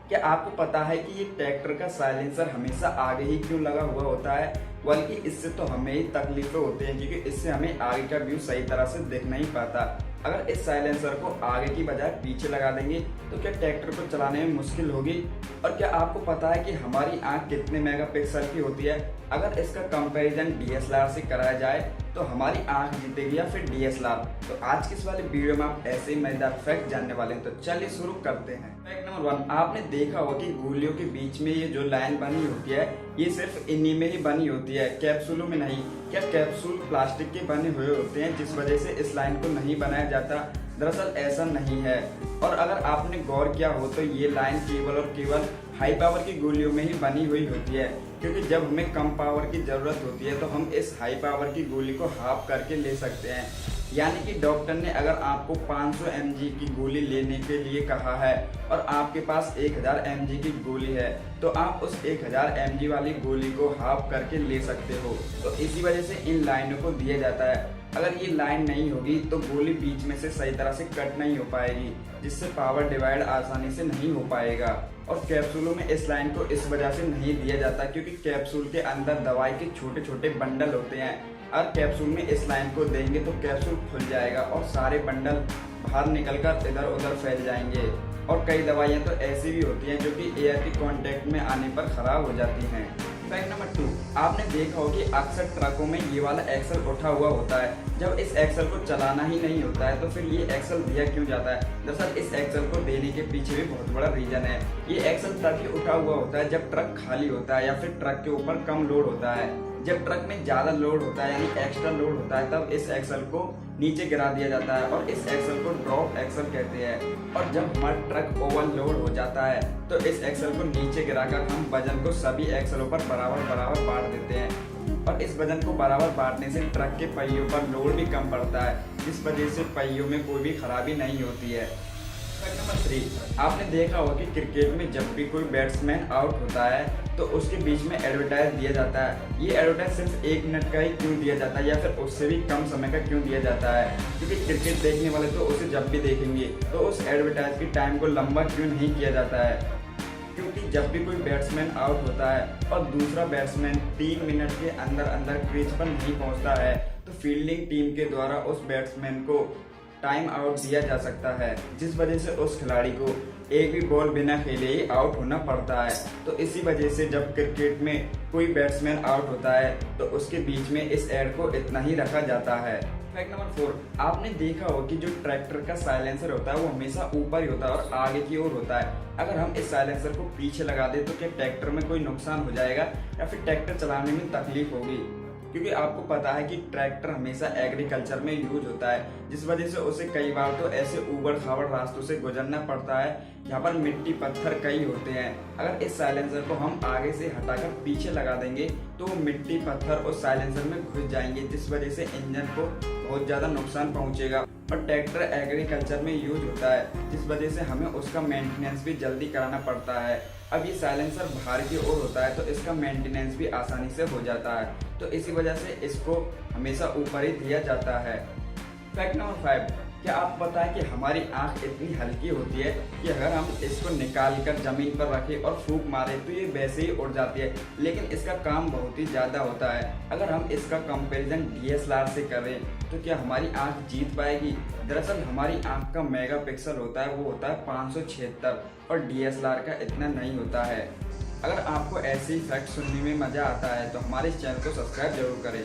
क्या आपको पता है कि ये ट्रैक्टर का साइलेंसर हमेशा आगे ही क्यों लगा हुआ होता है? बल्कि इससे तो हमें ही तकलीफें होती हैं, क्योंकि इससे हमें आगे का व्यू सही तरह से दिख नहीं पाता। अगर इस साइलेंसर को आगे की बजाय पीछे लगा देंगे तो क्या ट्रैक्टर को चलाने में मुश्किल होगी? और क्या आपको पता है कि हमारी आंख कितने मेगापिक्सल की होती है? अगर इसका कंपैरिजन डीएसएलआर से कराया जाए तो हमारी आंख जीतेगी या फिर डीएसएलआर? तो आज की इस वाले वीडियो में आप ऐसे ही मजेदार फैक्ट जानने वाले हैं, तो चलिए शुरू करते हैं। फैक्ट नंबर 1, आपने देखा होगा कि गोलियों के बीच में ये जो लाइन बनी होती है ये सिर्फ इन्हीं में ही बनी होती है, कैप्सूलों में नहीं। क्या कैप्सूल प्लास्टिक के बने हुए होते हैं जिस वजह से इस लाइन को नहीं बनाया जाता? दरअसल ऐसा नहीं है। और अगर आपने गौर किया हो तो ये लाइन केवल और केवल हाई पावर की गोलियों में ही बनी हुई होती है, क्योंकि जब हमें कम पावर की जरूरत होती है तो हम इस हाई पावर की गोली को हाफ करके ले सकते हैं। यानी कि डॉक्टर ने अगर आपको 500 mg की गोली लेने के लिए कहा है और आपके पास 1000 mg की गोली है, तो आप उस 1000 mg वाली गोली को हाफ करके ले सकते हो। तो इसी वजह से इन लाइनों को दिया जाता है। अगर ये लाइन नहीं होगी तो गोली बीच में से सही तरह से कट नहीं हो पाएगी, जिससे पावर डिवाइड आसानी से नहीं हो पाएगा। और कैप्सूलों में इस लाइन को इस वजह से नहीं दिया जाता क्योंकि कैप्सूल के अंदर दवाई के छोटे छोटे बंडल होते हैं। अगर कैप्सूल में इस लाइन को देंगे तो कैप्सूल खुल जाएगा और सारे बंडल बाहर निकलकर इधर उधर फैल जाएंगे। और कई दवाइयाँ तो ऐसी भी होती हैं जो कि एयर के कांटेक्ट में आने पर खराब हो जाती हैं। फैक्ट नंबर 2, आपने देखा होगा कि अक्सर ट्रकों में ये वाला एक्सल उठा हुआ होता है। जब इस एक्सल को चलाना ही नहीं होता है तो फिर ये एक्सल दिया क्यों जाता है? दरअसल इस एक्सल को देने के पीछे भी बहुत बड़ा रीजन है। ये एक्सल तभी उठा हुआ होता है जब ट्रक खाली होता है या फिर ट्रक के ऊपर कम लोड होता है। जब ट्रक में ज्यादा लोड होता है यानी एक्स्ट्रा लोड होता है तब इस एक्सल को नीचे गिरा दिया जाता है और इस एक्सल को ड्रॉप एक्सल कहते हैं। और जब हमारा ट्रक ओवरलोड हो जाता है तो इस एक्सल को नीचे गिराकर हम वजन को सभी एक्सलों पर बराबर बराबर बांट देते हैं। और इस वजन को बराबर बांटने से ट्रक के पहियों पर लोड भी कम पड़ता है, जिस वजह से पहियों में कोई भी खराबी नहीं होती है। फैक्ट नंबर 3, आपने देखा होगा कि क्रिकेट में जब भी कोई बैट्समैन आउट होता है तो उसके बीच में एडवर्टाइज दिया जाता है। ये एडवर्टाइज सिर्फ 1 मिनट का ही क्यों दिया जाता है या फिर उससे भी कम समय का क्यों दिया जाता है? क्योंकि क्रिकेट देखने वाले तो उसे जब भी देखेंगे, तो उस एडवर्टाइज की टाइम को लंबा क्यों नहीं किया जाता है? क्योंकि जब भी कोई बैट्समैन आउट होता है और दूसरा बैट्समैन 3 मिनट के अंदर अंदर क्रीज पर नहीं पहुंचता है तो फील्डिंग टीम के द्वारा उस बैट्समैन को टाइम आउट दिया जा सकता है, जिस वजह से उस खिलाड़ी को एक भी बॉल बिना खेले ही आउट होना पड़ता है। तो इसी वजह से जब क्रिकेट में कोई बैट्समैन आउट होता है तो उसके बीच में इस एड को इतना ही रखा जाता है। फैक्ट नंबर 4, आपने देखा होगा कि जो ट्रैक्टर का साइलेंसर होता है वो हमेशा ऊपर ही होता है और आगे की ओर होता है। अगर हम इस साइलेंसर को पीछे लगा दें तो क्या ट्रैक्टर में कोई नुकसान हो जाएगा या फिर ट्रैक्टर चलाने में तकलीफ होगी? क्योंकि आपको पता है कि ट्रैक्टर हमेशा एग्रीकल्चर में यूज होता है, जिस वजह से उसे कई बार तो ऐसे ऊबड़ खाबड़ रास्तों से गुजरना पड़ता है जहाँ पर मिट्टी पत्थर कई होते हैं। अगर इस साइलेंसर को हम आगे से हटाकर पीछे लगा देंगे तो मिट्टी पत्थर उस साइलेंसर में घुस जाएंगे, जिस वजह से इंजन को बहुत ज्यादा नुकसान पहुंचेगा। और ट्रैक्टर एग्रीकल्चर में यूज होता है, जिस वजह से हमें उसका मेंटेनेंस भी जल्दी कराना पड़ता है। अब ये साइलेंसर बाहर की ओर होता है तो इसका मेंटेनेंस भी आसानी से हो जाता है, तो इसी वजह से इसको हमेशा ऊपर ही दिया जाता है। फैक्ट नंबर 5, क्या आप पता है कि हमारी आंख इतनी हल्की होती है कि अगर हम इसको निकाल कर जमीन पर रखें और फूंक मारें तो ये वैसे ही उड़ जाती है, लेकिन इसका काम बहुत ही ज़्यादा होता है। अगर हम इसका कंपैरिजन डीएसएलआर से करें तो क्या हमारी आंख जीत पाएगी? दरअसल हमारी आंख का मेगापिक्सल होता है वो होता है 576 और डीएसएलआर का इतना नहीं होता है। अगर आपको ऐसे ही फैक्ट सुनने में मज़ा आता है तो हमारे इस चैनल को सब्सक्राइब जरूर करें।